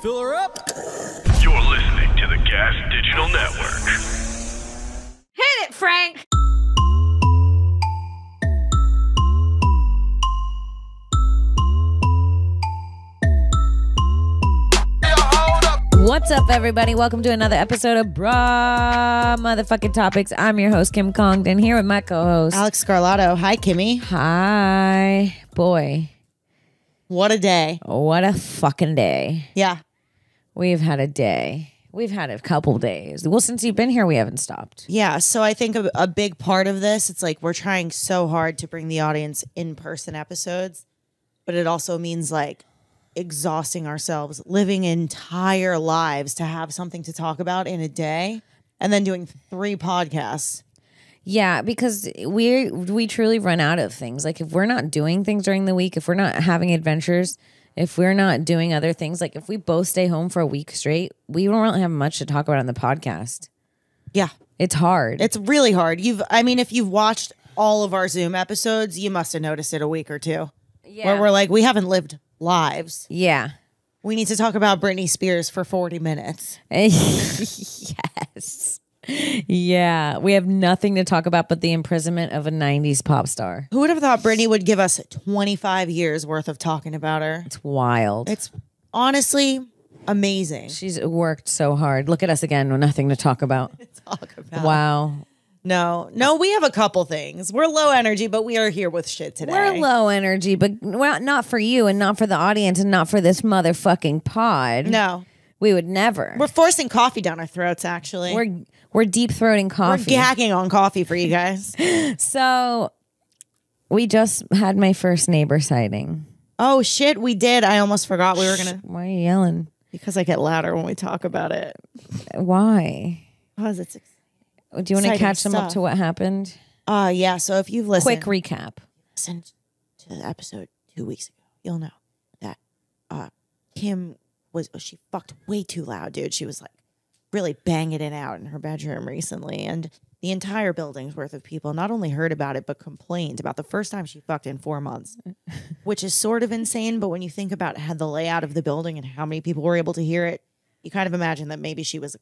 Fill her up. You're listening to the Gas Digital Network. Hit it, Frank! What's up, everybody? Welcome to another episode of Bra Motherfucking Topics. I'm your host, Kim Congdon, here with my co-host, Alex Scarlato. Hi, Kimmy. Hi. Boy, What a day. what a fucking day. Yeah. We've had a day. We've had a couple days. Well, since you've been here, we haven't stopped. Yeah. So I think a big part of this, it's like we're trying so hard to bring the audience in-person episodes, but it also means like exhausting ourselves, living entire lives to have something to talk about in a day, and then doing 3 podcasts. Yeah, because we truly run out of things. Like if we're not doing things during the week, if we're not having adventures, if we're not doing other things, like if we both stay home for a week straight, we don't really have much to talk about on the podcast. Yeah. It's hard. It's really hard. If you've watched all of our Zoom episodes, you must have noticed it a week or two. Yeah. Where we're like, we haven't lived lives. Yeah. We need to talk about Britney Spears for 40 minutes. Yes. Yeah. We have nothing to talk about but the imprisonment of a 90s pop star. Who would have thought Britney would give us 25 years worth of talking about her? It's wild. It's honestly amazing. She's worked so hard. Look at us again with nothing to talk about. Wow. No, we have a couple things. We're low energy, but we are here with shit today. We're low energy, but not for you and not for the audience and not for this motherfucking pod. No. We would never. We're forcing coffee down our throats, actually. We're deep throating coffee. We're gagging on coffee for you guys. So we just had my first neighbor sighting. Oh, shit, we did. I almost forgot we were going to. Why are you yelling? Because I get louder when we talk about it. Why? Because it's Do you want to exciting catch them up stuff. to what happened? Yeah, so if you've listened. Quick recap. Listened to the episode 2 weeks ago, you'll know that Kim she fucked way too loud, dude. She was like really banging it out in her bedroom recently, and the entire building's worth of people not only heard about it but complained about the first time she fucked in 4 months, which is sort of insane. But when you think about the layout of the building and how many people were able to hear it, you kind of imagine that maybe she was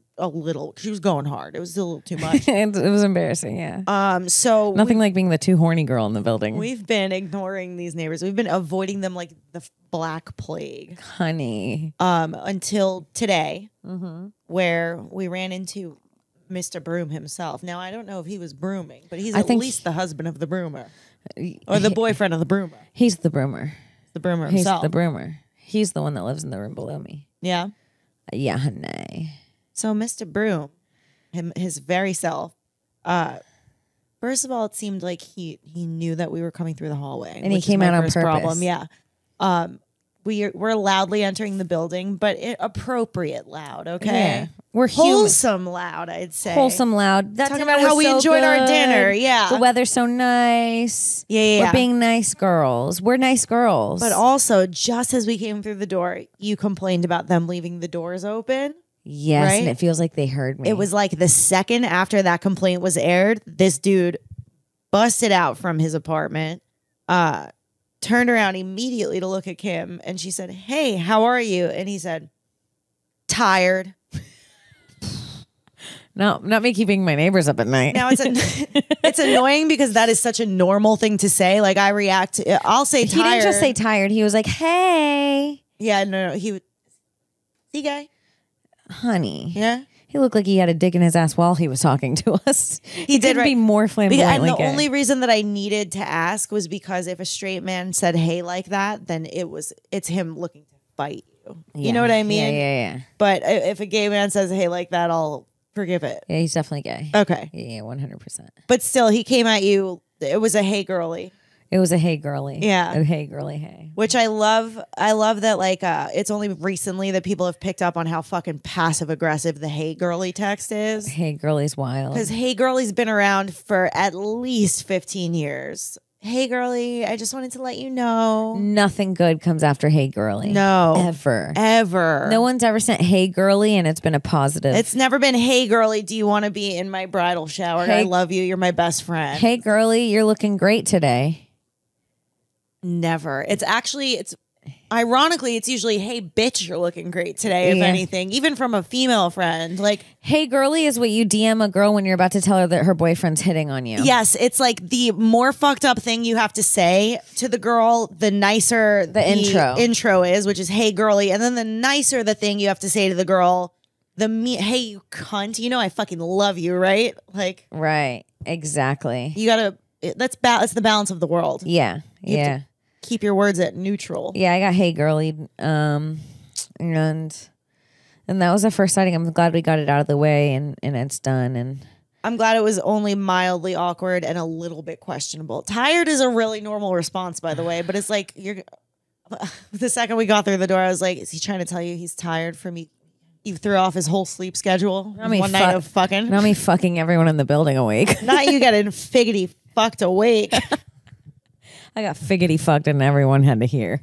going hard. It was a little too much. It was embarrassing, yeah. So Nothing like being the too horny girl in the building. we've been ignoring these neighbors. We've been avoiding them like the Black Plague. Honey. Until today, where we ran into Mr. Broom himself. Now, I don't know if he was brooming, but he's at least the husband of the broomer. Or the boyfriend of the broomer. He's the broomer. The broomer He's himself. the broomer. He's the one that lives in the room below me. Yeah. Yeah, honey. So Mr. Broom, his very self, first of all, it seemed like he knew that we were coming through the hallway. And he came out on purpose. Problem. Yeah. We're loudly entering the building, but appropriate loud, okay? Yeah. We're human. Wholesome loud, I'd say. Wholesome loud. That Talking dinner about how was we so enjoyed our good. dinner, yeah. The weather's so nice. Yeah. We're being nice girls. We're nice girls. But also, just as we came through the door, you complained about them leaving the doors open. yes, right? and it feels like they heard me. It was like the second after that complaint was aired, this dude busted out from his apartment, turned around immediately to look at Kim, and she said, "Hey, how are you?" And he said, "Tired." No, not me keeping my neighbors up at night. Now it's annoying because that is such a normal thing to say. Like I react, I'll say tired. He didn't just say tired. He was like, "Hey, Yeah, no, he would. See, guy, honey." yeah. He looked like he had a dick in his ass while he was talking to us. He did, couldn't be right? more And flamboyantly the gay. only reason that I needed to ask was because if a straight man said "hey" like that, then it's him looking to fight you. You know what I mean? Yeah. But if a gay man says "hey" like that, I'll forgive it. Yeah, he's definitely gay. Okay. Yeah, 100%. But still, he came at you. It was a "hey, girly." It was a hey girly. Yeah. A hey girly hey. Which I love. I love that, like, it's only recently that people have picked up on how fucking passive aggressive the "hey girly" text is. Hey girly's wild. Because "hey girly's" been around for at least 15 years. "Hey girly, I just wanted to let you know." Nothing good comes after hey girly. No. Ever. No one's ever sent hey girly and it's been a positive. It's never been "hey girly, do you want to be in my bridal shower? Hey- I love you. You're my best friend." hey girly, you're looking great today. Never. It's ironically, it's usually, hey, bitch, you're looking great today, if Yeah. anything, even from a female friend. Like, Hey, girly is what you DM a girl when you're about to tell her that her boyfriend's hitting on you. yes, it's like the more fucked up thing you have to say to the girl, the nicer the intro is, which is, hey, girly. And then the nicer the thing you have to say to the girl, hey, you cunt, you know I fucking love you, right? Like, Right. Exactly. you gotta, that's the balance of the world. Yeah. You have to keep your words at neutral. Yeah, I got hey girly, and that was the first sighting. I'm glad we got it out of the way and it's done. And I'm glad it was only mildly awkward and a little bit questionable. Tired is a really normal response, by the way, but it's like the second we got through the door, I was like, is he trying to tell you he's tired from me? You threw off his whole sleep schedule one night of fucking. Not me fucking everyone in the building awake. Not you getting figgity fucked awake. I got figgity fucked and everyone had to hear.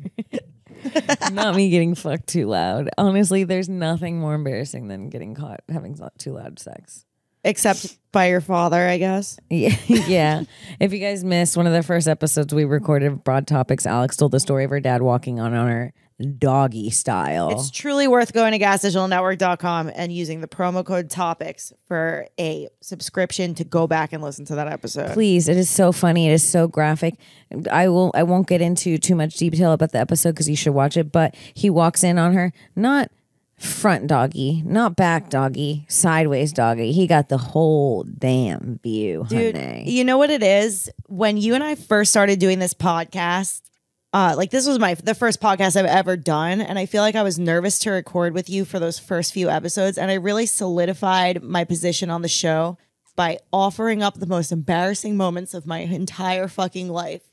Not me getting fucked too loud. Honestly, there's nothing more embarrassing than getting caught having too loud sex. Except by your father, I guess. Yeah. Yeah. If you guys missed one of the first episodes we recorded of Broad Topics, Alex told the story of her dad walking on her doggy style. It's truly worth going to gasdigitalnetwork.com and using the promo code Topix for a subscription to go back and listen to that episode. Please, it is so funny. It is so graphic. I won't get into too much detail about the episode because you should watch it, but he walks in on her, not front doggy, not back doggy, sideways doggy. He got the whole damn view, dude. honey. You know what it is? When you and I first started doing this podcast, like this was the first podcast I've ever done, and I feel like I was nervous to record with you for those first few episodes, and I really solidified my position on the show by offering up the most embarrassing moments of my entire fucking life.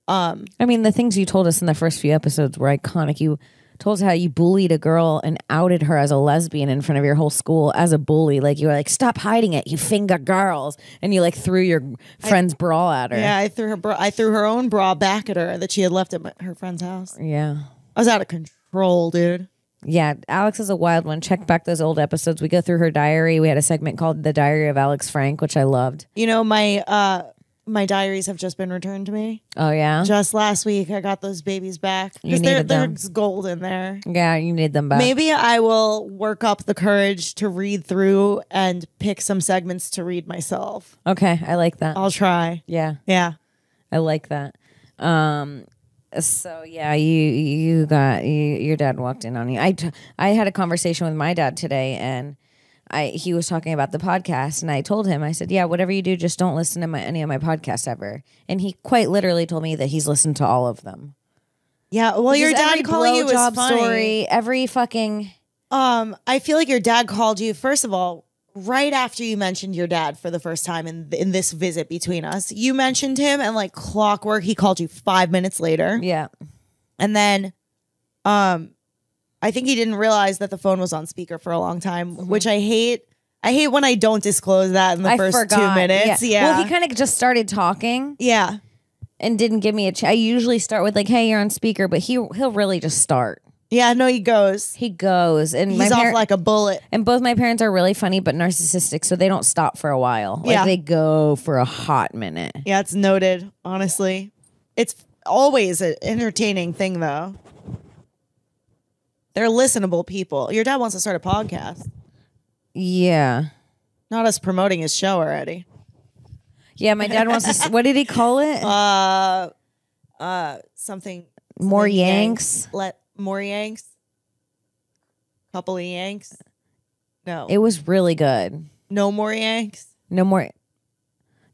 I mean, the things you told us in the first few episodes were iconic. You told us how you bullied a girl and outed her as a lesbian in front of your whole school as a bully. Like, you were like, stop hiding it, you finger girls. And you like threw your friend's bra at her. Yeah, I threw her own bra back at her that she had left at her friend's house. Yeah. I was out of control, dude. Yeah, Alex is a wild one. Check back those old episodes. We go through her diary. We had a segment called The Diary of Alex Frank, which I loved. You know, my diaries have just been returned to me. Oh, yeah? Just last week, I got those babies back. You needed them. There's gold in there. Yeah, you need them back. Maybe I will work up the courage to read through and pick some segments to read myself. Okay, I like that. I'll try. Yeah. Yeah. I like that. So yeah, your dad walked in on you. I had a conversation with my dad today, and he was talking about the podcast, and I told him, I said, yeah, whatever you do, just don't listen to any of my podcasts ever. And he quite literally told me that he's listened to all of them. Yeah, well, your dad calling you was funny. Story, every fucking. I feel like your dad called you, first of all, right after you mentioned your dad for the first time in this visit between us. You mentioned him, and like clockwork, he called you 5 minutes later. Yeah. And then I think he didn't realize that the phone was on speaker for a long time, which I hate. I hate when I don't disclose that in the first 2 minutes. Yeah. Well, he kind of just started talking. Yeah. And didn't give me a chance. I usually start with like, hey, you're on speaker, but he'll really just start. Yeah, no, he goes. He goes. And he's off like a bullet. And both my parents are really funny but narcissistic, so they don't stop for a while. Like they go for a hot minute. Yeah, it's noted, honestly. It's always an entertaining thing, though. They're listenable people. Your dad wants to start a podcast. Yeah. Not us promoting his show already. Yeah, my dad wants to. What did he call it? Something. More Yanks. More Yanks. Couple of Yanks. No. It was really good. No more Yanks. No more.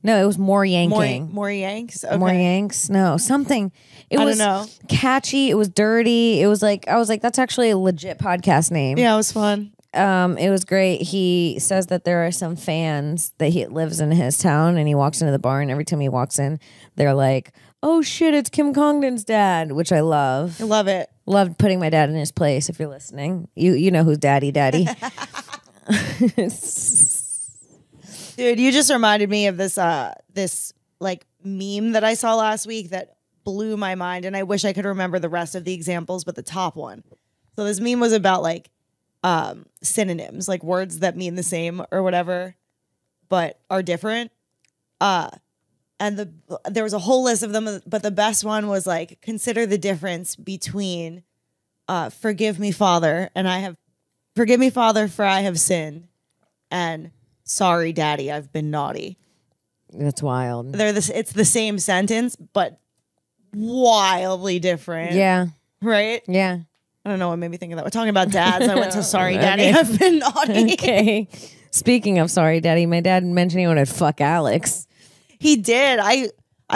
No, it was more yanking. More Yanks. Okay. More Yanks. No, something. It I was don't know. Catchy. It was dirty. It was like, I was like, that's actually a legit podcast name. Yeah, it was fun. It was great. He says that there are some fans that he lives in his town, and he walks into the bar, and every time he walks in, they're like, oh shit, it's Kim Congdon's dad, which I love. I love it. Loved putting my dad in his place. If you're listening, you know who's daddy. Dude, you just reminded me of this like meme that I saw last week that blew my mind, and I wish I could remember the rest of the examples, but the top one. So this meme was about like synonyms, like words that mean the same or whatever, but are different. And there was a whole list of them, but the best one was like, consider the difference between forgive me, Father, forgive me, Father, for I have sinned, and sorry, Daddy, I've been naughty. That's wild. It's the same sentence, but wildly different. Yeah. Right? Yeah. I don't know what made me think of that. We're talking about dads. I went to sorry, Daddy, I've been naughty. Okay. Speaking of sorry, Daddy, my dad mentioned he wanted to fuck Alex. He did. I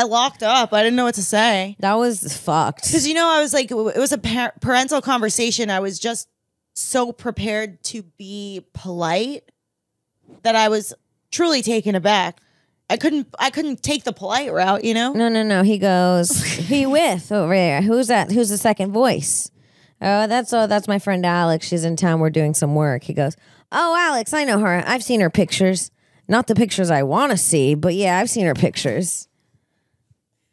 locked up. I didn't know what to say. That was fucked. Because, I was like, it was a parental conversation. I was just so prepared to be polite that I was truly taken aback. I couldn't take the polite route, No. He goes, who you with over there? Who's that? Who's the second voice? Oh, that's my friend Alex. She's in town. We're doing some work. He goes, oh, Alex, I know her. I've seen her pictures. Not the pictures I want to see, but yeah, I've seen her pictures.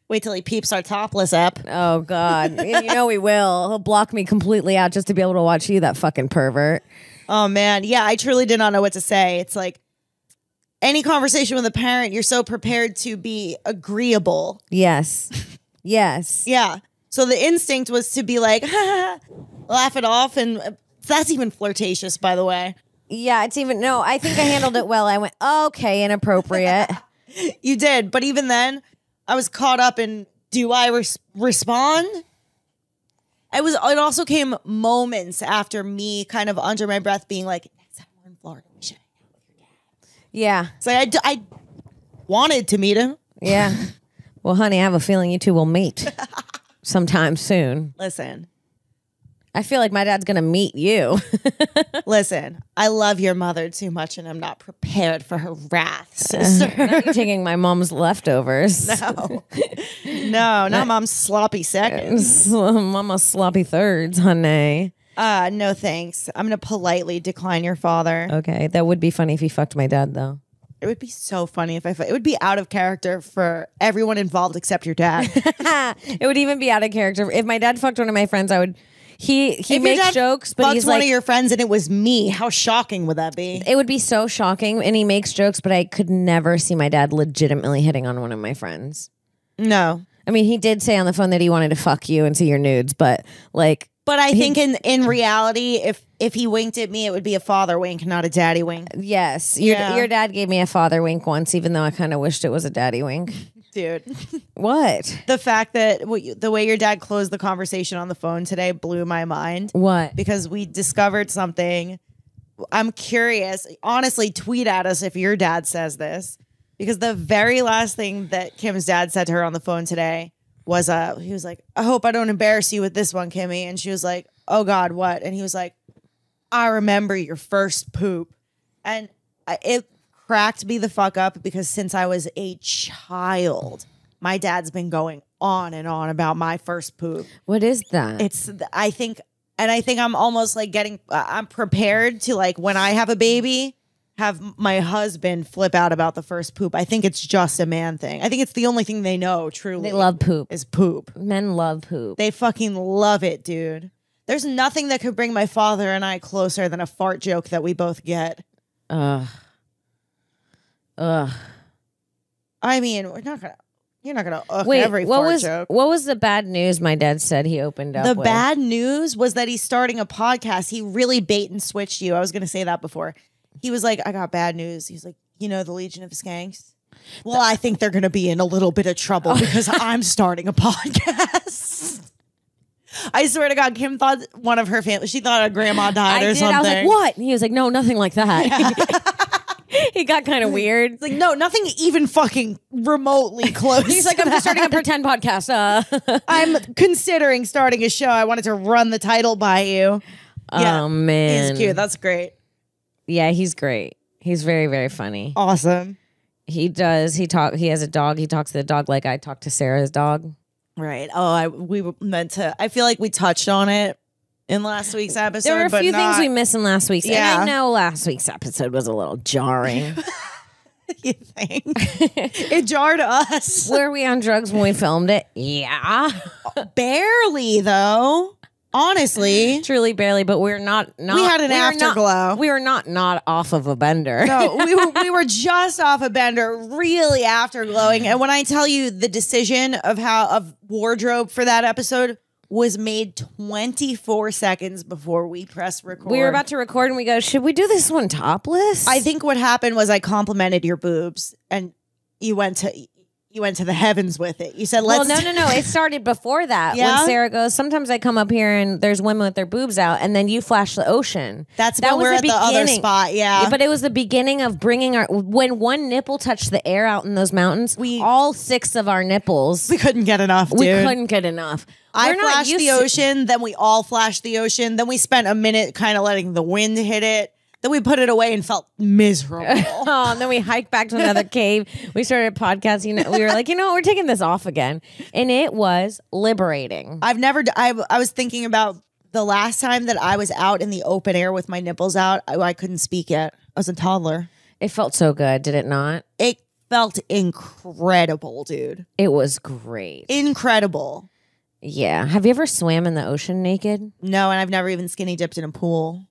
Wait till he peeps our topless app. Oh, God. We will. He'll block me completely out just to be able to watch you, that fucking pervert. Oh, man. Yeah, I truly did not know what to say. It's like any conversation with a parent, you're so prepared to be agreeable. Yes. Yes. Yeah. So the instinct was to be like, laugh it off. And that's even flirtatious, by the way. Yeah, I think I handled it well. I went, okay, inappropriate. You did. But even then, I was caught up in, do I respond? It also came moments after me kind of under my breath being like, next time we're in Florida, we should hang out with your dad. Yeah. So I wanted to meet him. Yeah. Well, honey, I have a feeling you two will meet sometime soon. Listen. I feel like my dad's going to meet you. Listen, I love your mother too much and I'm not prepared for her wrath, sister. You're taking my mom's leftovers. No, not mom's sloppy seconds. Mama's sloppy thirds, honey. No thanks. I'm going to politely decline your father. Okay, that would be funny if he fucked my dad, though. It would be so funny if it would be out of character for everyone involved except your dad. It would even be out of character. If my dad fucked one of my friends, I would... He makes jokes, but he's like... one of your friends and it was me. How shocking would that be? It would be so shocking, and he makes jokes, but I could never see my dad legitimately hitting on one of my friends. No. I mean, he did say on the phone that he wanted to fuck you and see your nudes, but like... But I think in reality, if he winked at me, it would be a father wink, not a daddy wink. Yes. Your dad gave me a father wink once, even though I kind of wished it was a daddy wink. Dude. What? The fact that the way your dad closed the conversation on the phone today blew my mind. What? Because we discovered something. I'm curious. Honestly, tweet at us if your dad says this. Because the very last thing that Kim's dad said to her on the phone today was, he was like, I hope I don't embarrass you with this one, Kimmy. And she was like, oh God, what? And he was like, I remember your first poop. And it cracked me the fuck up because since I was a child, my dad's been going on and on about my first poop. What is that? I think I'm almost like I'm prepared to, like, when I have a baby, have my husband flip out about the first poop. I think it's just a man thing. I think it's the only thing they know, truly. They love poop. Is poop. Men love poop. They fucking love it, dude. There's nothing that could bring my father and I closer than a fart joke that we both get. Ugh. I mean, you're not gonna wait, every fart joke. What was the bad news my dad said he opened up with? The bad news was that he's starting a podcast. He really bait and switched you. I was gonna say that before. He was like, I got bad news. He's like, the Legion of Skanks? Well, I think they're gonna be in a little bit of trouble because I'm starting a podcast. I swear to God, Kim thought one of her family, she thought her grandma died or something. I was like, what? And he was like, no, nothing like that. Yeah. He got kind of weird. It's like, no, nothing even fucking remotely close. He's like, I'm just starting a pretend podcast. I'm considering starting a show. I wanted to run the title by you. Oh, man. He's cute. That's great. Yeah, he's great. He's very, very funny. Awesome. He does. He has a dog. He talks to the dog like I talk to Sarah's dog. Right. Oh, we were meant to. I feel like we touched on it in last week's episode. There were a few things we missed in last week's. Yeah. And I know last week's episode was a little jarring. You think? It jarred us. Were we on drugs when we filmed it? Yeah. Barely, though. Honestly. Truly barely, but we're not we had an afterglow. We were not off of a bender. No, we were just off a bender, really afterglowing. And when I tell you the decision of wardrobe for that episode was made 24 seconds before we pressed record. We were about to record and we go, should we do this one topless? I think what happened was I complimented your boobs and you went to the heavens with it. You said, let's... Well, no. It started before that. Yeah? When Sarah goes, sometimes I come up here and there's women with their boobs out and then you flash the ocean. That when we're at the other spot, yeah. But it was the beginning of bringing when one nipple touched the air out in those mountains, all 6 of our nipples... We couldn't get enough, dude. We couldn't get enough. I flashed the ocean, then we all flashed the ocean, then we spent a minute kind of letting the wind hit it. Then we put it away and felt miserable. And then we hiked back to another cave. We started podcasting. We were like, we're taking this off again. And it was liberating. I was thinking about the last time that I was out in the open air with my nipples out. I couldn't speak yet. I was a toddler. It felt so good, did it not? It felt incredible, dude. It was great. Incredible. Yeah. Have you ever swam in the ocean naked? No, and I've never even skinny dipped in a pool.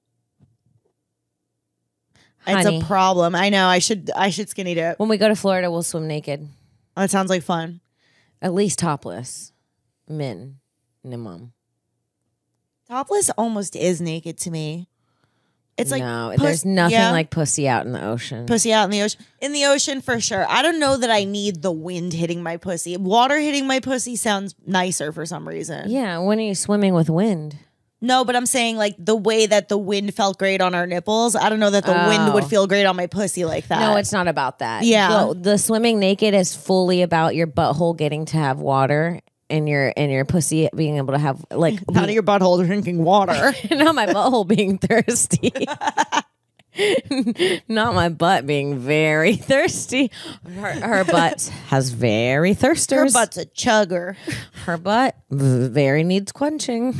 Honey, it's a problem. I know. I should skinny dip. When we go to Florida, we'll swim naked. Oh, that sounds like fun. At least topless. Minimum. Topless almost is naked to me. It's like no, there's nothing like pussy out in the ocean. Pussy out in the ocean. In the ocean for sure. I don't know that I need the wind hitting my pussy. Water hitting my pussy sounds nicer for some reason. Yeah, when are you swimming with wind? No, but I'm saying like the way that the wind felt great on our nipples. I don't know that the wind would feel great on my pussy like that. No, it's not about that. Yeah. The swimming naked is fully about your butthole getting to have water and your pussy being able to have like out of your butthole drinking water. Not my butthole being thirsty. Not my butt being very thirsty. Her butt has very thirsters. Her butt's a chugger. Her butt very needs quenching.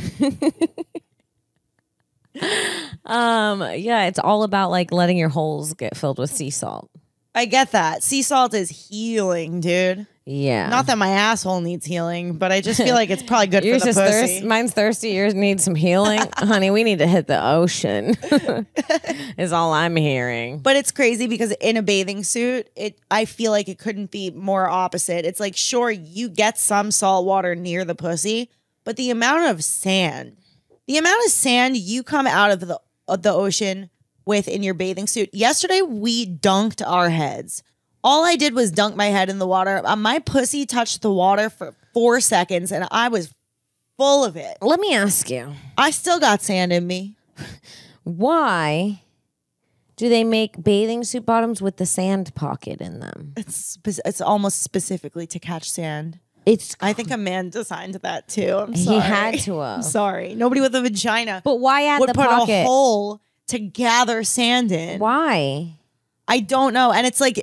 Yeah, it's all about like letting your holes get filled with sea salt. I get that. Sea salt is healing, dude. Yeah. Not that my asshole needs healing, but I just feel like it's probably good for the pussy. Mine's thirsty. Yours needs some healing. Honey, we need to hit the ocean is all I'm hearing. But it's crazy because in a bathing suit, I feel like it couldn't be more opposite. It's like, sure, you get some salt water near the pussy, but the amount of sand you come out of the ocean with in your bathing suit. Yesterday, we dunked our heads. All I did was dunk my head in the water. My pussy touched the water for 4 seconds, and I was full of it. Let me ask you. I still got sand in me. Why do they make bathing suit bottoms with the sand pocket in them? It's almost specifically to catch sand. I think a man designed that too. I'm sorry. He had to have. I'm sorry. Nobody with a vagina but why add would the put pocket? A hole to gather sand in. Why? I don't know. And it's like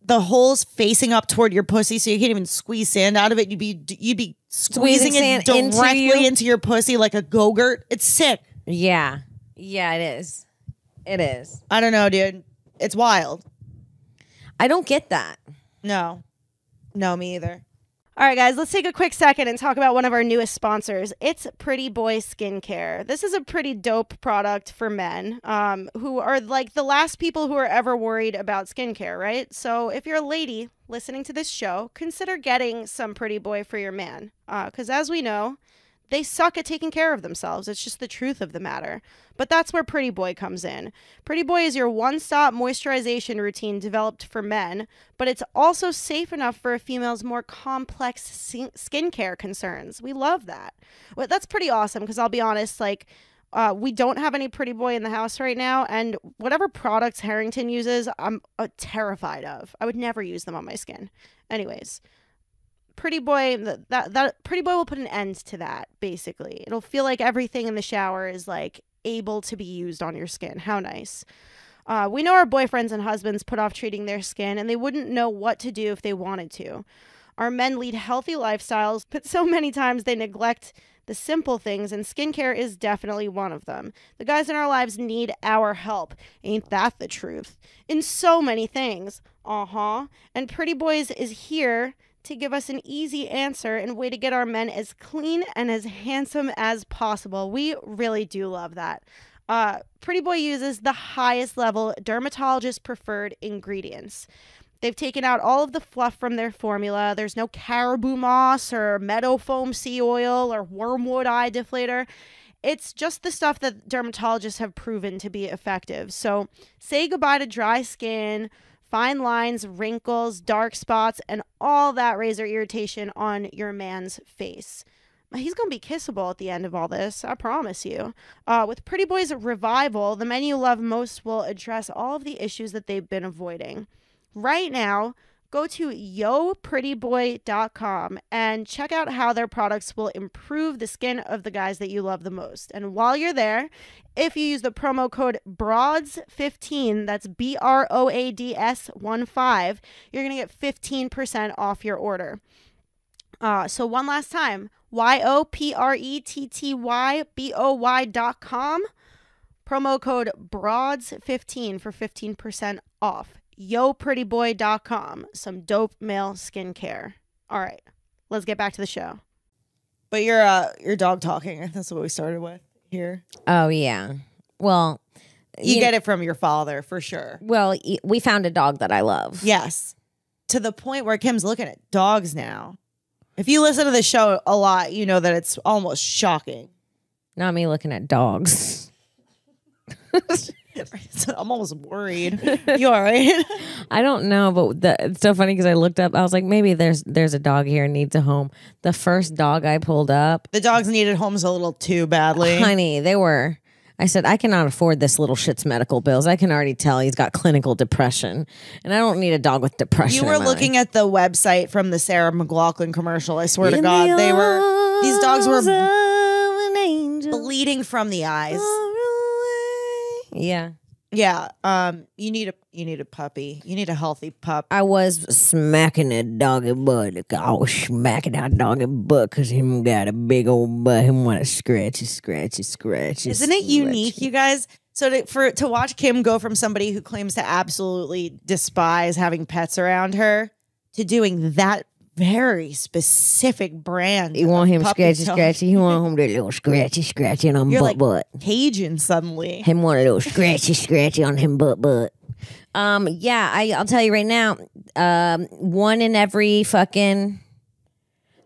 the hole's facing up toward your pussy, so you can't even squeeze sand out of it. You'd be squeezing it directly into your pussy like a Go-Gurt. It's sick. Yeah. Yeah, it is. It is. I don't know, dude. It's wild. I don't get that. No, me either. All right, guys, let's take a quick second and talk about one of our newest sponsors. It's Pretty Boy Skincare. This is a pretty dope product for men who are like the last people who are ever worried about skincare, right? So if you're a lady listening to this show, consider getting some Pretty Boy for your man. Because as we know, they suck at taking care of themselves. It's just the truth of the matter. But that's where Pretty Boy comes in. Pretty Boy is your one-stop moisturization routine developed for men, but it's also safe enough for a female's more complex skincare concerns. We love that. Well, that's pretty awesome because I'll be honest, like, we don't have any Pretty Boy in the house right now, and whatever products Harrington uses, I'm terrified of. I would never use them on my skin. Anyways, Pretty Boy, that Pretty Boy will put an end to that, basically. It'll feel like everything in the shower is like able to be used on your skin. How nice. We know our boyfriends and husbands put off treating their skin and they wouldn't know what to do if they wanted to. Our men lead healthy lifestyles, but so many times they neglect the simple things, and skincare is definitely one of them. The guys in our lives need our help. Ain't that the truth? In so many things. And Pretty Boys is here to give us an easy answer and way to get our men as clean and as handsome as possible. We really do love that. Pretty Boy uses the highest level dermatologist preferred ingredients. They've taken out all of the fluff from their formula. There's no caribou moss or meadow foam sea oil or wormwood eye deflator. It's just the stuff that dermatologists have proven to be effective. So say goodbye to dry skin, fine lines, wrinkles, dark spots, and all that razor irritation on your man's face. He's going to be kissable at the end of all this, I promise you. With Pretty Boy's Revival, the men you love most will address all of the issues that they've been avoiding. Right now, go to yoprettyboy.com and check out how their products will improve the skin of the guys that you love the most. And while you're there, if you use the promo code BROADS15, that's BROADS15, you're going to get 15% off your order. So one last time, yoprettyboy.com, promo code BROADS15 for 15% off. yoprettyboy.com, some dope male skincare. All right, let's get back to the show. But your dog talking. That's what we started with here. Oh, yeah. Well, you get it from your father for sure. Well, we found a dog that I love. Yes. To the point where Kim's looking at dogs now. If you listen to the show a lot, you know that it's almost shocking. Not me looking at dogs. I'm almost worried. You all right? I don't know, but it's so funny because I looked up. I was like, maybe there's a dog here needs a home. The first dog I pulled up, The dogs needed homes a little too badly. honey, they were. I said, I cannot afford this little shit's medical bills. I can already tell he's got clinical depression, and I don't need a dog with depression. You were looking at the website from the Sarah McLachlan commercial. I swear to God, these dogs were bleeding from the eyes. Yeah. Yeah. You need a puppy. You need a healthy pup. I was smacking that doggy butt. I was smacking that doggy butt because him got a big old butt. Him want to scratchy. Isn't it unique, you guys? So to watch Kim go from somebody who claims to absolutely despise having pets around her to doing that very specific brand. You want of him puppy scratchy. You want him that little scratchy on You're butt butt. Cajun suddenly. Him want a little scratchy on him butt. Yeah, I'll tell you right now. One in every fucking.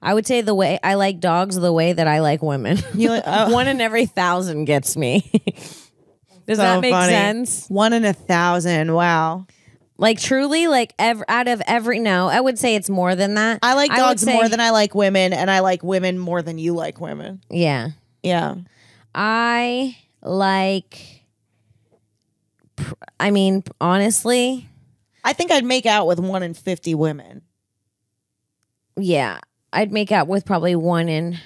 I would say the way I like dogs, the way that I like women. One in every 1,000 gets me. Does that make sense? 1 in 1,000. Wow. Like truly, like out of every, no, I would say it's more than that. I like dogs more than I like women, and I like women more than you like women. Yeah. Yeah. I like, I mean, honestly. I think I'd make out with 1 in 50 women. Yeah. I'd make out with probably 1 in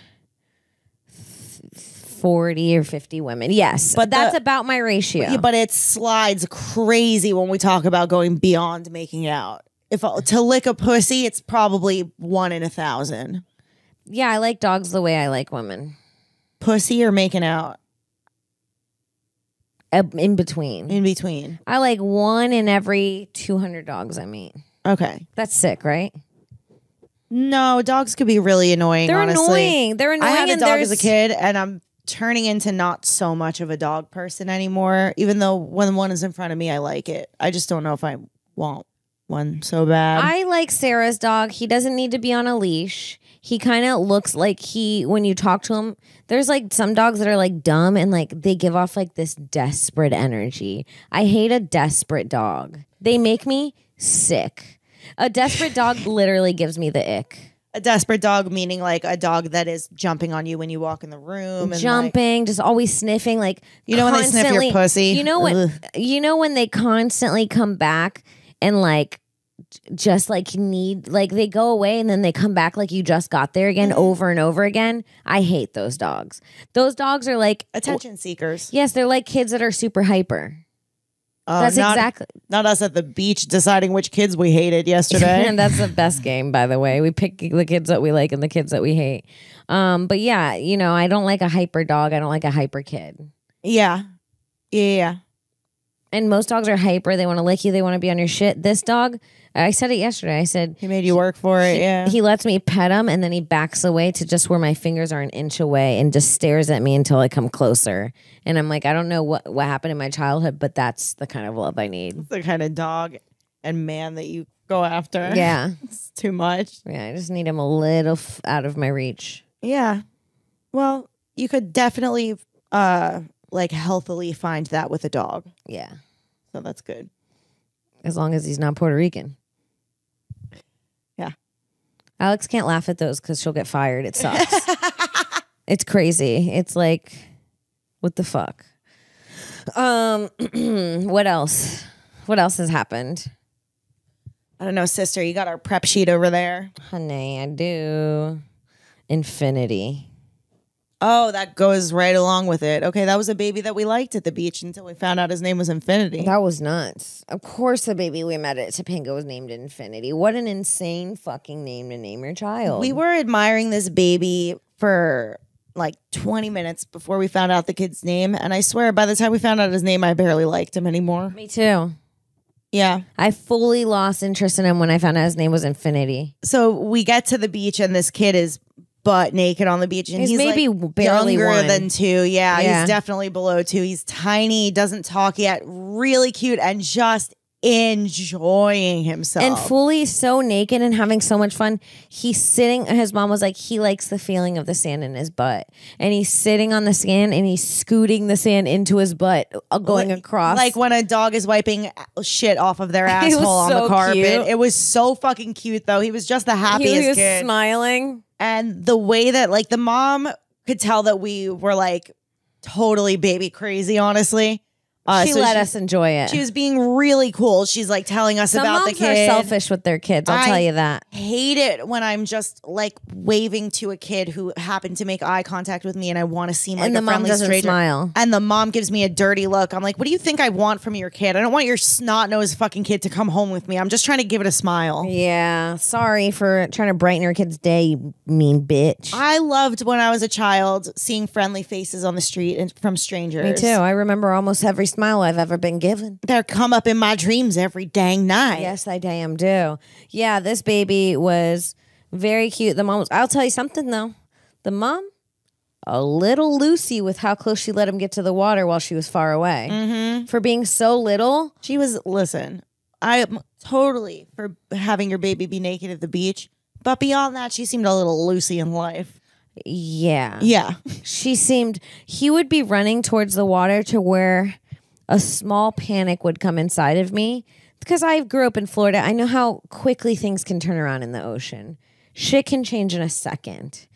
40 or 50 women. Yes. But that's about my ratio. Yeah, but it slides crazy when we talk about going beyond making out. To lick a pussy, it's probably 1 in 1,000. Yeah, I like dogs the way I like women. Pussy or making out? In between. In between. I like 1 in every 200 dogs I meet. Okay. That's sick, right? No, dogs could be really annoying, honestly. They're annoying. I had a dog as a kid, and I'm turning into not so much of a dog person anymore, even though when one is in front of me, I like it. I just don't know if I want one so bad. I like Sarah's dog. He doesn't need to be on a leash. He kind of looks like when you talk to him, there's like some dogs that are like dumb and like they give off like this desperate energy. I hate a desperate dog. They make me sick. A desperate dog literally gives me the ick. A desperate dog meaning like a dog that is jumping on you when you walk in the room, and jumping, just always sniffing, like when they sniff your pussy. You know when they constantly come back and like just like need like they go away and then they come back like you just got there again over and over again. I hate those dogs. Those dogs are like attention seekers. Yes, they're like kids that are super hyper. That's exactly not us at the beach deciding which kids we hated yesterday. And that's the best game, by the way. We pick the kids that we like and the kids that we hate. But yeah, I don't like a hyper dog. I don't like a hyper kid. Yeah. And most dogs are hyper. They want to lick you. They want to be on your shit. This dog, I said it yesterday. I said he made you work for it. Yeah. He lets me pet him and then he backs away to just where my fingers are an inch away and just stares at me until I come closer. And I'm like, I don't know what happened in my childhood, but that's the kind of love I need. That's the kind of dog and man that you go after. Yeah. It's too much. Yeah, I just need him a little out of my reach. Yeah. Well, you could definitely like healthily find that with a dog. Yeah. So that's good. As long as he's not Puerto Rican. Yeah. Alex can't laugh at those because she'll get fired. It sucks. It's crazy. It's like, what the fuck? What else? What else has happened? I don't know, sister. You got our prep sheet over there. Honey, I do. Infinity. Oh, that goes right along with it. Okay, that was a baby that we liked at the beach until we found out his name was Infinity. That was nuts. Of course the baby we met at Topanga was named Infinity. What an insane fucking name to name your child. We were admiring this baby for like 20 minutes before we found out the kid's name. And I swear, by the time we found out his name, I barely liked him anymore. Me too. Yeah. I fully lost interest in him when I found out his name was Infinity. So we get to the beach and this kid is butt naked on the beach. And he's maybe like barely younger one. than 2. Yeah, Yeah. he's definitely below 2. He's tiny, doesn't talk yet, really cute, and just enjoying himself. And fully so naked and having so much fun. He's sitting, his mom was like, he likes the feeling of the sand in his butt. And he's sitting on the sand and he's scooting the sand into his butt, going across. Like when a dog is wiping shit off of their was asshole on so the carpet. cute. It was so fucking cute, though. He was just the happiest he was kid. smiling. And the way that, like, the mom could tell that we were, like, totally baby crazy, honestly. She let us enjoy it. She was being really cool. She's like telling us Some about the moms kid. are selfish with their kids. I'll tell you that. Hate it when I'm just like waving to a kid who happened to make eye contact with me, and I want to seem like And the a mom friendly doesn't stranger. smile. And the mom gives me a dirty look. I'm like, what do you think I want from your kid? I don't want your snot-nosed fucking kid to come home with me. I'm just trying to give it a smile. Yeah. Sorry for trying to brighten your kid's day, you mean bitch. I loved when I was a child seeing friendly faces on the street and from strangers. Me too. I remember almost every smile I've ever been given. They're come up in my dreams every dang night. Yes, I damn do. Yeah, this baby was very cute. The mom was, I'll tell you something though. The mom, a little loosey with how close she let him get to the water while she was far away. Mm-hmm. For being so little. She was, listen, I'm totally for having your baby be naked at the beach. But beyond that, she seemed a little loosey in life. Yeah. Yeah. She seemed, he would be running towards the water to where a small panic would come inside of me. Because I grew up in Florida, I know how quickly things can turn around in the ocean. Shit can change in a second.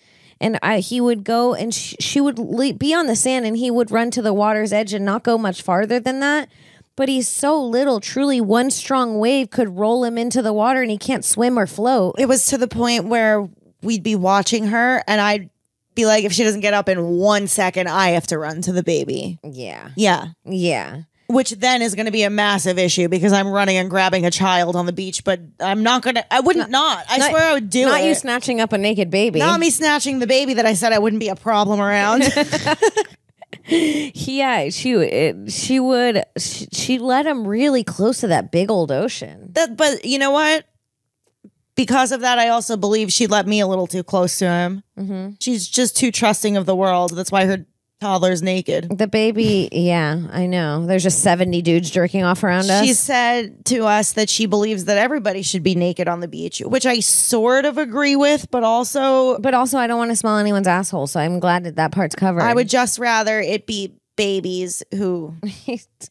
And he would go and she would be on the sand and he would run to the water's edge and not go much farther than that. But he's so little, truly one strong wave could roll him into the water and he can't swim or float. It was to the point where we'd be watching her and I'd be like, if she doesn't get up in 1 second, I have to run to the baby. Yeah. Yeah. Yeah. Which then is going to be a massive issue because I'm running and grabbing a child on the beach, but I'm not going to, I wouldn't I swear I would do it. Not you snatching up a naked baby. Not me snatching the baby that I said I wouldn't be a problem around. Yeah, she let him really close to that big old ocean. But you know what? Because of that, I also believe she let me a little too close to him. Mm-hmm. She's just too trusting of the world. That's why her toddler's naked. The baby, yeah, I know. There's just 70 dudes jerking off around us. She said to us that she believes that everybody should be naked on the beach, which I sort of agree with, but also I don't want to smell anyone's asshole, so I'm glad that part's covered. I would just rather it be babies who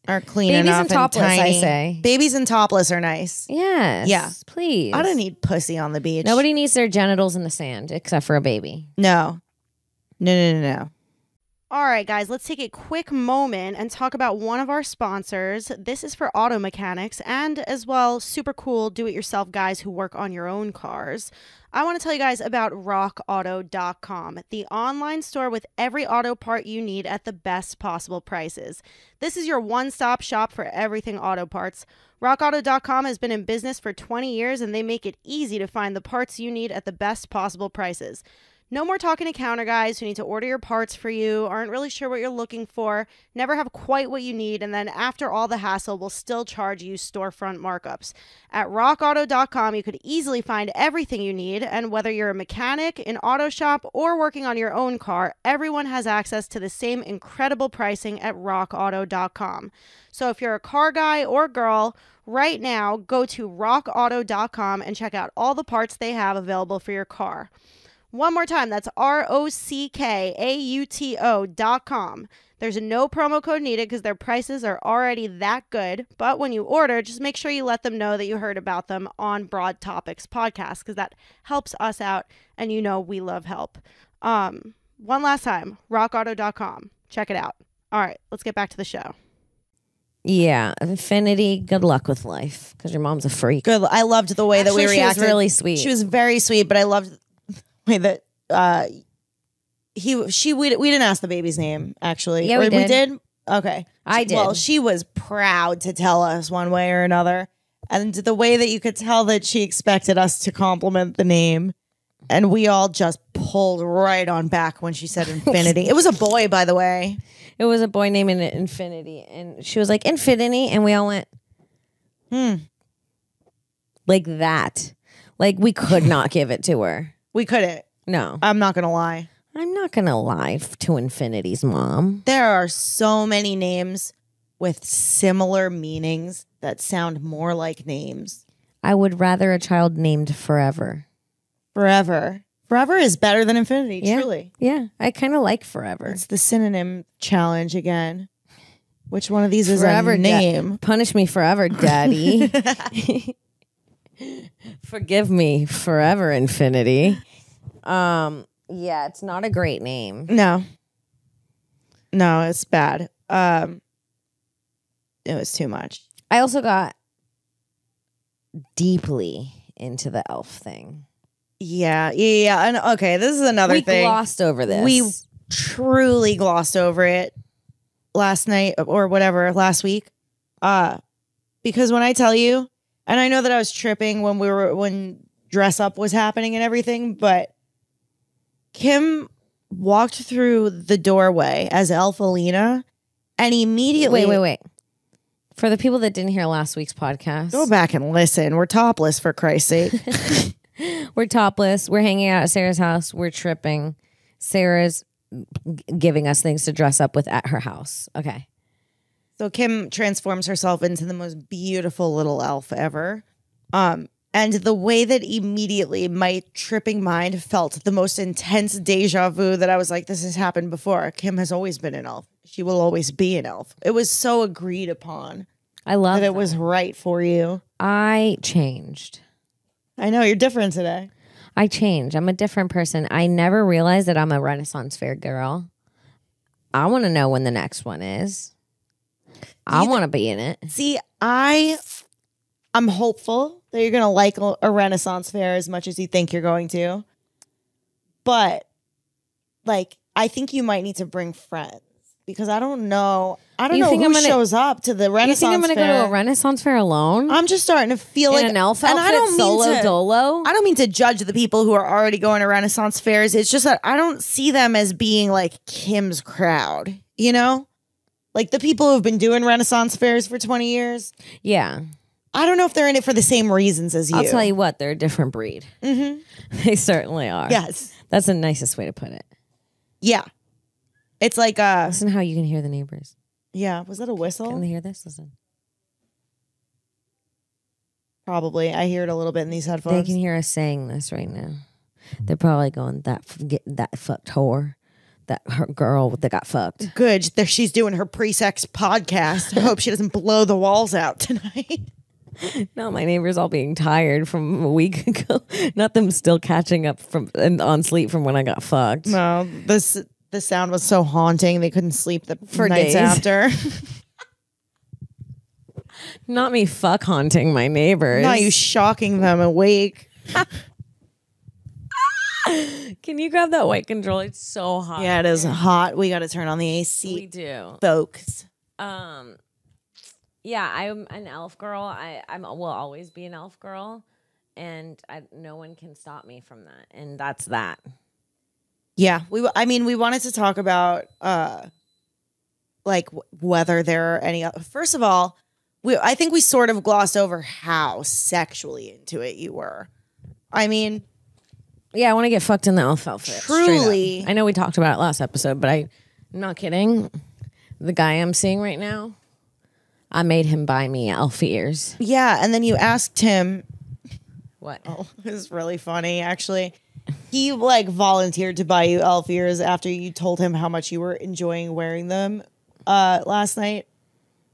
are clean Babies enough and topless, tiny. I say. Babies and topless are nice. Yes. Yeah. Please. I don't need pussy on the beach. Nobody needs their genitals in the sand except for a baby. No. No. All right, guys, let's take a quick moment and talk about one of our sponsors. This is for auto mechanics and as well super cool do-it-yourself guys who work on your own cars. I want to tell you guys about rockauto.com, the online store with every auto part you need at the best possible prices. This is your one-stop shop for everything auto parts. RockAuto.com has been in business for 20 years and they make it easy to find the parts you need at the best possible prices. No more talking to counter guys who need to order your parts for you, aren't really sure what you're looking for, never have quite what you need, and then after all the hassle will still charge you storefront markups. At rockauto.com, you could easily find everything you need, and whether you're a mechanic, an auto shop, or working on your own car, everyone has access to the same incredible pricing at rockauto.com. So if you're a car guy or girl, right now, go to rockauto.com and check out all the parts they have available for your car. One more time, that's rockauto.com. There's no promo code needed because their prices are already that good. But when you order, just make sure you let them know that you heard about them on Broad Topics podcast because that helps us out and you know we love help. One last time, rockauto.com. Check it out. All right, let's get back to the show. Yeah, Infinity, good luck with life because your mom's a freak. Good. I loved the way that we Actually, reacted. she was really sweet. She was very sweet, but I loved the way that we didn't ask the baby's name actually. Yeah, Or we did. Okay, I did. Well, she was proud to tell us one way or another, and the way that you could tell that she expected us to compliment the name, and we all just pulled right on back when she said Infinity. It was a boy, by the way. It was a boy named Infinity, and she was like, Infinity, and we all went, like that. Like, we could not give it to her. We couldn't. No. I'm not gonna lie. I'm not going to lie to Infinity's mom. There are so many names with similar meanings that sound more like names. I would rather a child named Forever. Forever. Forever is better than Infinity, Yeah. truly. Yeah, I kind of like Forever. It's the synonym challenge again. Which one of these is Forever a name? Punish me forever, Daddy. Forgive me forever, Infinity. Yeah, it's not a great name. No. No, it's bad. It was too much. I also got deeply into the elf thing. Yeah. And okay, this is another We thing. glossed over this. We truly glossed over it last night or whatever, last week. Because when I tell you, and I know that I was tripping when dress up was happening and everything, but Kim walked through the doorway as Elfalina and immediately Wait. For the people that didn't hear last week's podcast, go back and listen. We're topless, for Christ's sake. we're topless. We're hanging out at Sarah's house. We're tripping. Sarah's giving us things to dress up with at her house. Okay. So Kim transforms herself into the most beautiful little elf ever. And the way that immediately my tripping mind felt the most intense deja vu that I was like, this has happened before. Kim has always been an elf. She will always be an elf. It was so agreed upon I love that it was right for you. I changed. I know, you're different today. I changed. I'm a different person. I never realized that I'm a Renaissance fair girl. I want to know when the next one is. I want to be in it. See, I'm hopeful that you're going to like a Renaissance fair as much as you think you're going to. But, like, I think you might need to bring friends. Because I don't know. I don't know who shows up to the Renaissance fair. You think I'm going to go to a Renaissance fair alone? I'm just starting to feel like an elf and outfit, I don't solo dolo? I don't mean to judge the people who are already going to Renaissance fairs. It's just that I don't see them as being like Kim's crowd, you know? Like the people who've been doing Renaissance fairs for 20 years. Yeah. I don't know if they're in it for the same reasons as you. I'll tell you what, they're a different breed. Mm-hmm. They certainly are. Yes. That's the nicest way to put it. Yeah. It's like Listen how you can hear the neighbors. yeah, was that a whistle? Can they hear this? Listen. Probably. I hear it a little bit in these headphones. They can hear us saying this right now. They're probably going, that fucked whore. That her girl that got fucked. Good. She's doing her pre-sex podcast. I hope she doesn't blow the walls out tonight. No, my neighbors all being tired from a week ago. Not them still catching up from and on sleep from when I got fucked. No, the sound was so haunting they couldn't sleep for nights days. after. Not me fuck haunting my neighbors. Not you shocking them awake. Can you grab that white control? It's so hot. Yeah, it is hot. We got to turn on the AC. We do. Folks. Yeah, I'm an elf girl. I will always be an elf girl, and no one can stop me from that. And that's that. Yeah, I mean, we wanted to talk about like whether there are any. First of all, I think we sort of glossed over how sexually into it you were. I mean, Yeah, I want to get fucked in the elf outfit. Truly. I know we talked about it last episode, but I'm not kidding. The guy I'm seeing right now, I made him buy me elf ears. yeah, and then you asked him. What? Oh, it was really funny, actually. He like volunteered to buy you elf ears after you told him how much you were enjoying wearing them last night.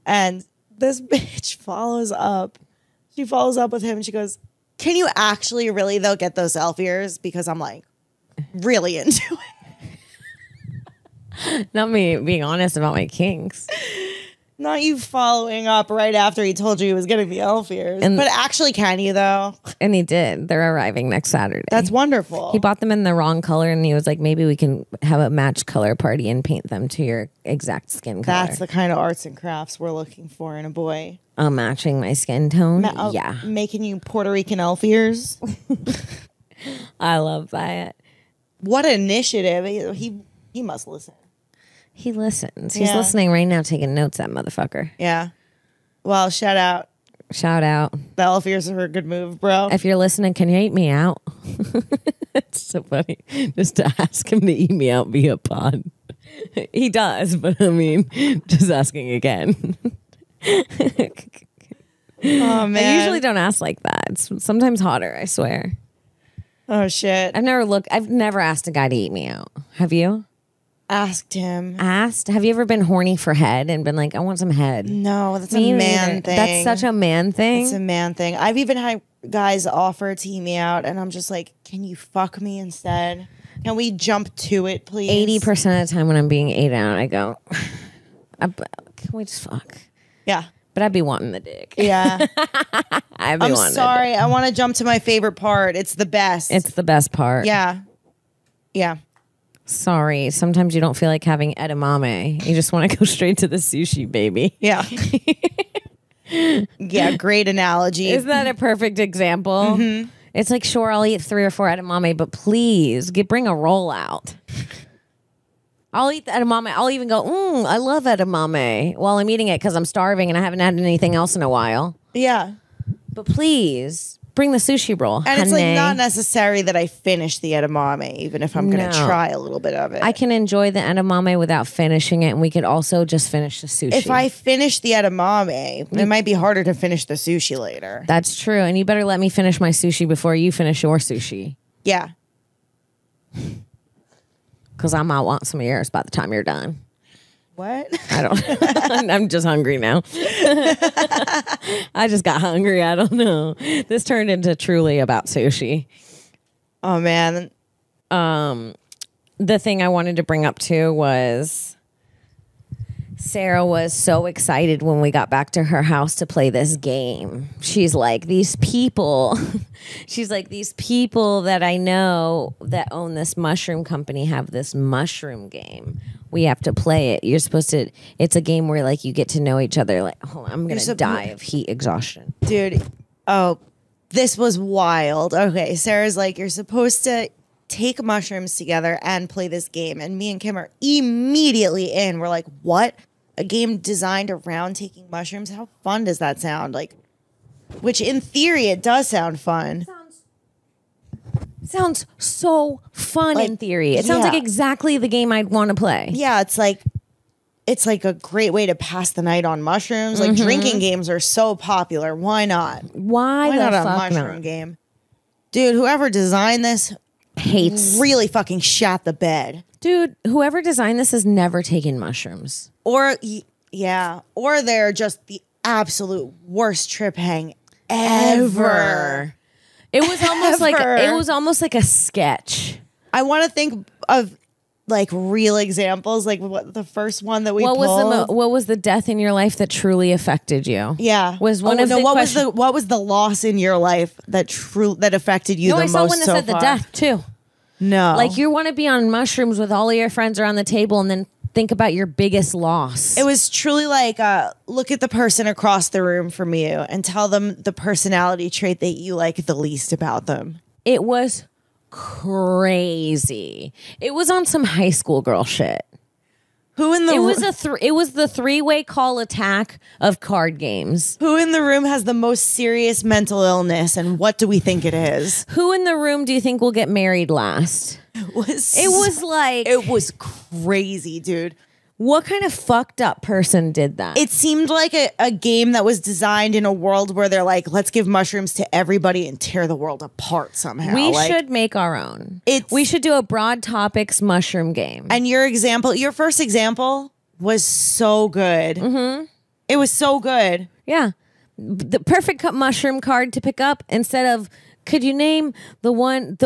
And this bitch follows up. She follows up with him and she goes, "Can you actually really though get those elf ears?" Because I'm like really into it. Not me being honest about my kinks. Not you following up right after he told you he was getting the elf ears. But actually, can you though? And he did. They're arriving next Saturday. That's wonderful. He bought them in the wrong color and he was like, maybe we can have a match color party and paint them to your exact skin color. That's the kind of arts and crafts we're looking for in a boy. Matching my skin tone. Yeah. Making you Puerto Rican elf ears. I love that. What an initiative. He must listen. He listens. He's Yeah. listening right now, taking notes, that motherfucker. Yeah. Well, shout out. Shout out. The elf ears are a good move, bro. If you're listening, can you eat me out? It's so funny just to ask him to eat me out via pod. He does, but I mean, just asking again. Oh, man. I usually don't ask like that. It's sometimes hotter, I swear. Oh, shit. I've never asked a guy to eat me out. Have you? Asked him. Asked? Have you ever been horny for head and been like, I want some head? No, that's Me a man neither. thing. That's such a man thing. It's a man thing. I've even had guys offer to eat me out, and I'm just like, can you fuck me instead? Can we jump to it, please? 80% of the time when I'm being ate out, I go, can we just fuck? Yeah. But I'd be wanting the dick. Yeah. I'd be I'm wanting sorry. I want to jump to my favorite part. It's the best. It's the best part. Yeah. Yeah. Sorry. Sometimes you don't feel like having edamame. You just want to go straight to the sushi, baby. Yeah. Yeah. Great analogy. Isn't that a perfect example? Mm-hmm. It's like, sure, I'll eat 3 or 4 edamame, but please bring a roll out. I'll eat the edamame. I'll even go, I love edamame while I'm eating it because I'm starving and I haven't had anything else in a while. Yeah. But please bring the sushi roll. And it's like honey. not necessary that I finish the edamame, even if I'm going to try a little bit of it. I can enjoy the edamame without finishing it, and we could also just finish the sushi. If I finish the edamame, it might be harder to finish the sushi later. That's true, and you better let me finish my sushi before you finish your sushi. Yeah. Because I might want some of yours by the time you're done. What? I don't. I'm just hungry now. I just got hungry. I don't know. This turned into truly about sushi. Oh, man. The thing I wanted to bring up too was Sarah was so excited when we got back to her house to play this game. She's like, these people that I know that own this mushroom company have this mushroom game. We have to play it. You're supposed to, it's a game where like you get to know each other. Like, hold on, I'm going to die of heat exhaustion. Dude. Oh, this was wild. Okay. Sarah's like, you're supposed to take mushrooms together and play this game. And me and Kim are immediately in. We're like, what? A game designed around taking mushrooms? How fun does that sound? Like, which in theory, it does sound fun. Sounds so fun in theory. It sounds like exactly the game I'd want to play. Yeah, it's like a great way to pass the night on mushrooms. Like drinking games are so popular. Why not? Why not the a fuck mushroom not? game? Dude, whoever designed this Hates. really fucking shat the bed. Dude, whoever designed this has never taken mushrooms. Or they're just the absolute worst trip hang ever. It was almost like a sketch. I want to think of like real examples, like what the first one that we pulled. What was the death in your life that truly affected you? Yeah, Was one of the what was the loss in your life that affected you No, the I most saw one that so said far? the death too. No, Like you want to be on mushrooms with all of your friends around the table and then think about your biggest loss. it was truly like look at the person across the room from you and tell them the personality trait that you like the least about them. It was crazy. It was on some high school girl shit. Who in the It was the 3-way call attack of card games. Who in the room has the most serious mental illness, and what do we think it is? Who in the room do you think will get married last? It was crazy, dude. What kind of fucked up person did that? It seemed like a game that was designed in a world where they're like, let's give mushrooms to everybody and tear the world apart somehow. We should make our own. We should do a broad topics mushroom game. And your first example was so good. Mm-hmm. It was so good. Yeah. The perfect cup mushroom card to pick up instead of, could you name the one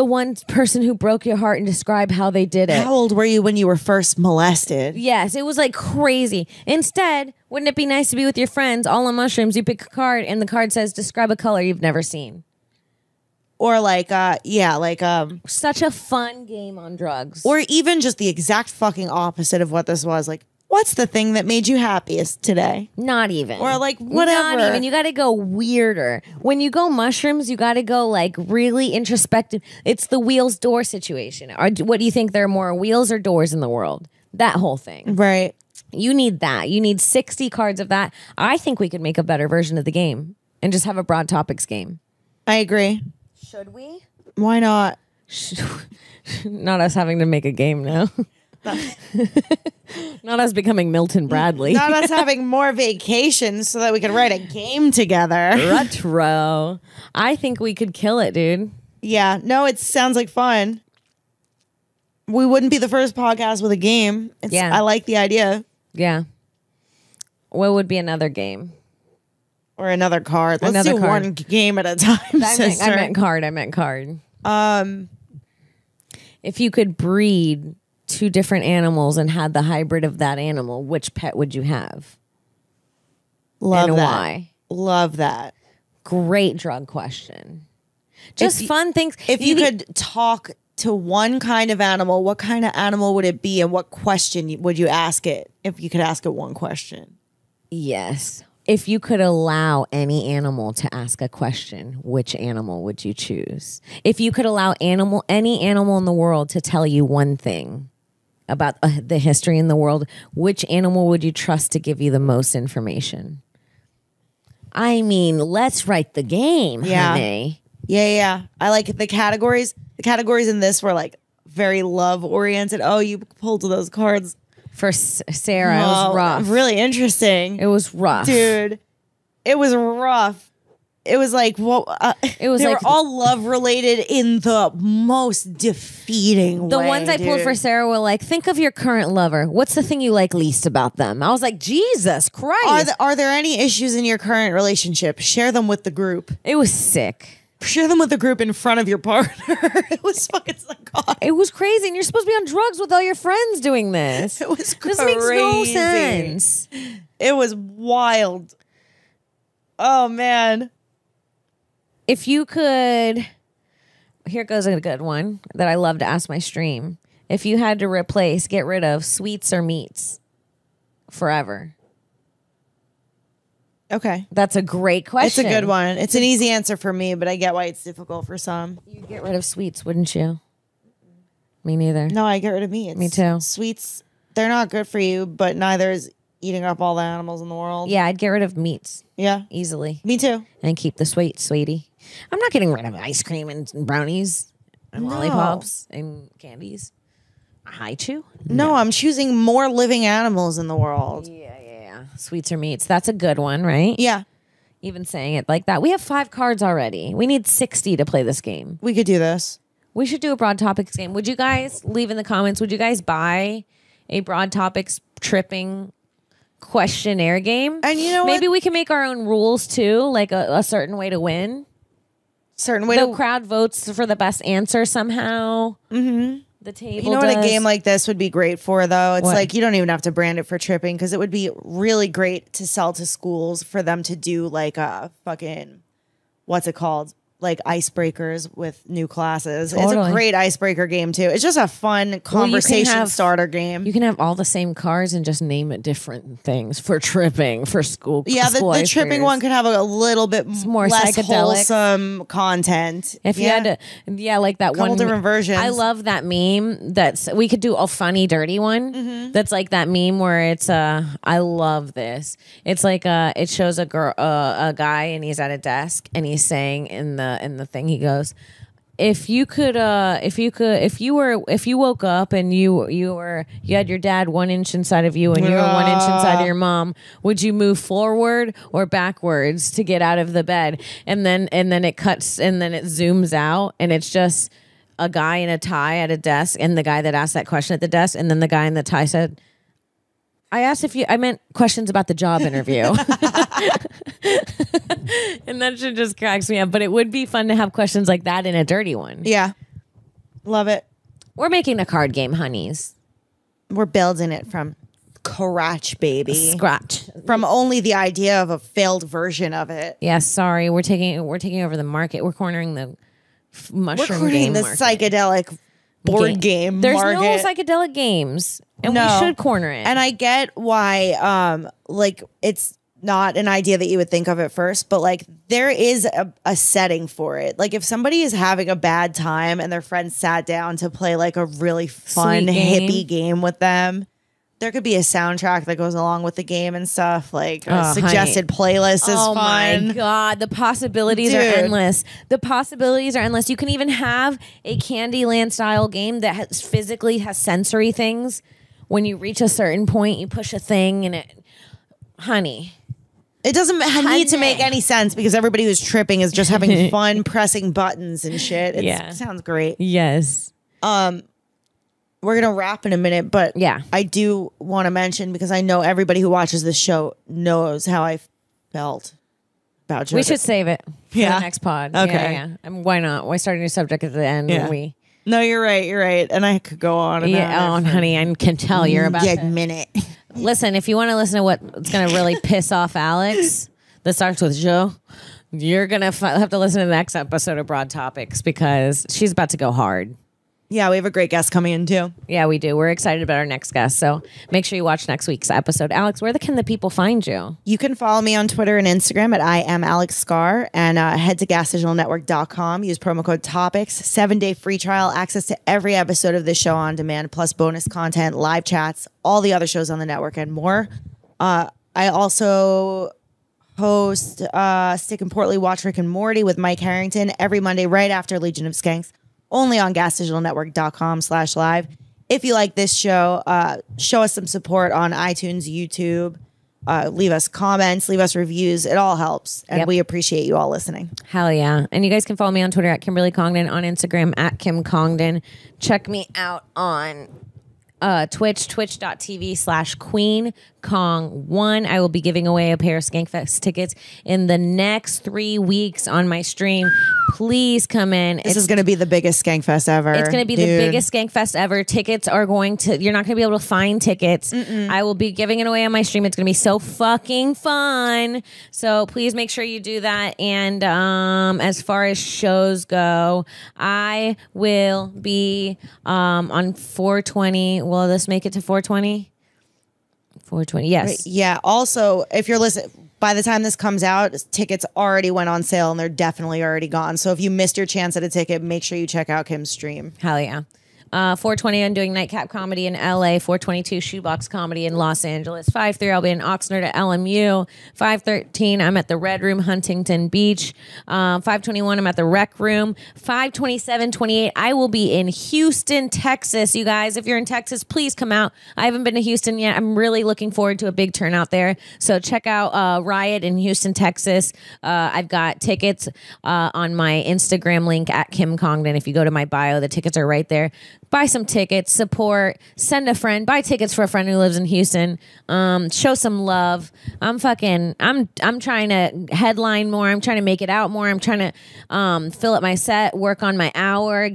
person who broke your heart and describe how they did it? How old were you when you were first molested? Yes, it was like crazy. Instead, wouldn't it be nice to be with your friends all on mushrooms? You pick a card and the card says, describe a color you've never seen. Or such a fun game on drugs. Or even just the exact fucking opposite of what this was. Like, what's the thing that made you happiest today? Not even. Or like, whatever. Not even. You got to go weirder. When you go mushrooms, you got to go like really introspective. It's the wheels door situation. What do you think? There are more wheels or doors in the world? That whole thing. Right. You need that. You need 60 cards of that. I think we could make a better version of the game and just have a broad topics game. I agree. Should we? Why not? Not us having to make a game now. Not us becoming Milton Bradley. Not us having more vacations so that we could write a game together. Retro. I think we could kill it, dude. Yeah. No, it sounds like fun. We wouldn't be the first podcast with a game. I like the idea. Yeah. What would be another game? Or another card. Let's do one game at a time, I meant card. If you could breed 2 different animals and had the hybrid of that animal, which pet would you have? Love and that. Why? Love that. Great drug question. Just fun things. If you could talk to one kind of animal, what kind of animal would it be, and what question would you ask it if you could ask it one question? Yes. If you could allow any animal to ask a question, which animal would you choose? If you could allow any animal in the world to tell you one thing about the history in the world, which animal would you trust to give you the most information? I mean, let's write the game, honey. Yeah. I like the categories. The categories in this were like very love oriented. Oh, you pulled those cards. For Sarah, it was rough. Really interesting. It was rough. Dude, it was rough. It was like, they were all love related in the most defeating way. The ones I pulled for Sarah were like, think of your current lover. What's the thing you like least about them? I was like, Jesus Christ. Are there any issues in your current relationship? Share them with the group. It was sick. Share them with the group in front of your partner. It was fucking psychotic. It was crazy. And you're supposed to be on drugs with all your friends doing this. It was crazy. This makes no sense. It was wild. Oh, man. If you could, here goes a good one that I love to ask my stream. If you had to get rid of sweets or meats forever. Okay. That's a great question. It's a good one. It's an easy answer for me, but I get why it's difficult for some. You'd get rid of sweets, wouldn't you? Me neither. No, I get rid of meats. Me too. Sweets, they're not good for you, but neither is eating up all the animals in the world. Yeah, I'd get rid of meats. Yeah. Easily. Me too. And keep the sweetie. I'm not getting rid of ice cream and brownies and lollipops and candies. Hi chew? No, I'm choosing more living animals in the world. Yeah. Sweets or meats. That's a good one, right? Yeah. Even saying it like that. We have 5 cards already. We need 60 to play this game. We could do this. We should do a broad topics game. Would you guys leave in the comments? Would you guys buy a broad topics tripping questionnaire game? And you know what? Maybe we can make our own rules too, like a certain way to win. The crowd votes for the best answer somehow. Mm-hmm. The table. You know what a game like this would be great for, though? It's What? like you don't even have to brand it for tripping, because it would be really great to sell to schools for them to do like a fucking, what's it called? like icebreakers with new classes. It's Totally. a great icebreaker game too. It's just a fun conversation starter game. You can have all the same cars and just name it different things for tripping, for school. Yeah, school the tripping icebreakers. one could have a little bit more less psychedelic. wholesome content. If you had to, like that Couple one. different versions. I love that meme. We could do a funny, dirty one. Mm-hmm. That's like that meme where it's I love this. It's like it shows a girl, a guy, and he's at a desk, and he's saying in the thing, he goes, if you woke up and you had your dad 1 inch inside of you and you were 1 inch inside of your mom, would you move forward or backwards to get out of the bed? And then it cuts and then it zooms out and it's just a guy in a tie at a desk and the guy that asked that question at the desk, and then the guy in the tie said, I meant questions about the job interview. And that shit just cracks me up. But it would be fun to have questions like that in a dirty one. Yeah. Love it. We're making a card game, honeys. We're building it from scratch, baby. Scratch. From only the idea of a failed version of it. Yeah, sorry. We're taking over the market. We're cornering the mushroom We're game the market. psychedelic board game There's market. no psychedelic games. And we should corner it. And I get why like it's not an idea that you would think of at first, but like there is a setting for it. Like if somebody is having a bad time and their friends sat down to play like a really fun Sweet game. hippie game with them, there could be a soundtrack that goes along with the game and stuff. Like a suggested playlist is oh fun. my God. The possibilities are Dude. endless. The possibilities are endless. You can even have a Candyland style game that physically has sensory things. When you reach a certain point, you push a thing and honey. It doesn't need to make any sense because everybody who's tripping is just having fun pressing buttons and shit. It sounds great. Yes. We're going to wrap in a minute, but Yeah. I do want to mention, because I know everybody who watches this show knows how I felt about We Joseph. should save it for Yeah? the next pod. Okay. Yeah. Why not? Why start a new subject at the end? Yeah. No, you're right. And I could go on and on. Honey, I can tell you're about a to. minute. Listen, if you want to listen to what's going to really piss off Alex, that starts with Joe, you're going to have to listen to the next episode of Broad Topics because she's about to go hard. Yeah, we have a great guest coming in too. Yeah, we do. We're excited about our next guest. So make sure you watch next week's episode. Alex, where can the people find you? You can follow me on Twitter and Instagram at I am Alex Scar, and head to gasdigitalnetwork.com. Use promo code Topix. 7-day free trial, access to every episode of this show on demand, plus bonus content, live chats, all the other shows on the network, and more. I also host Stick and Portly Watch Rick and Morty with Mike Harrington every Monday right after Legion of Skanks, only on gasdigitalnetwork.com/live. If you like this show, show us some support on iTunes, YouTube. Leave us comments, leave us reviews. It all helps. And we appreciate you all listening. Hell yeah. And you guys can follow me on Twitter at Kimberly Congdon, on Instagram at Kim Congdon. Check me out on twitch.tv/QueenKong1. I will be giving away a pair of Skankfest tickets in the next 3 weeks on my stream. Please come in. This is going to be the biggest Skankfest ever. It's going to be the biggest Skankfest ever. Tickets are you're not going to be able to find tickets. I will be giving it away on my stream. It's going to be so fucking fun. So please make sure you do that. And as far as shows go, I will be on 420. Will this make it to 420? 420, yes. Yeah. Also, if you're listening, by the time this comes out, tickets already went on sale and they're definitely already gone. So if you missed your chance at a ticket, make sure you check out Kim's stream. Hell yeah. 420, I'm doing Nightcap Comedy in LA. 422, Shoebox Comedy in Los Angeles. 53, I'll be in Oxnard at LMU. 513, I'm at the Red Room, Huntington Beach. 521, I'm at the Rec Room. 527, 28, I will be in Houston, Texas. You guys, if you're in Texas, please come out. I haven't been to Houston yet. I'm really looking forward to a big turnout there. So check out Riot in Houston, Texas. I've got tickets on my Instagram link at Kim Congdon. If you go to my bio, the tickets are right there. buy some tickets, support, send a friend, buy tickets for a friend who lives in Houston. Show some love. I'm trying to headline more. I'm trying to make it out more. I'm trying to fill up my set, work on my hour,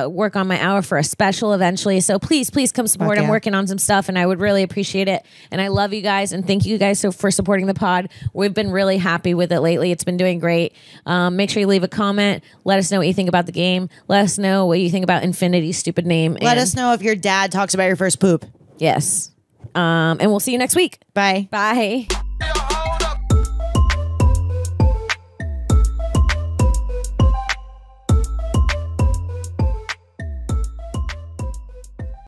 work on my hour for a special eventually. So please come support. I'm working on some stuff, and I would really appreciate it. And I love you guys, and thank you guys for supporting the pod. We've been really happy with it lately. It's been doing great. Make sure you leave a comment. Let us know what you think about the game. Let us know what you think about Infinity's stupid name. Let us know if your dad talks about your first poop. Yes. And we'll see you next week. Bye. Bye.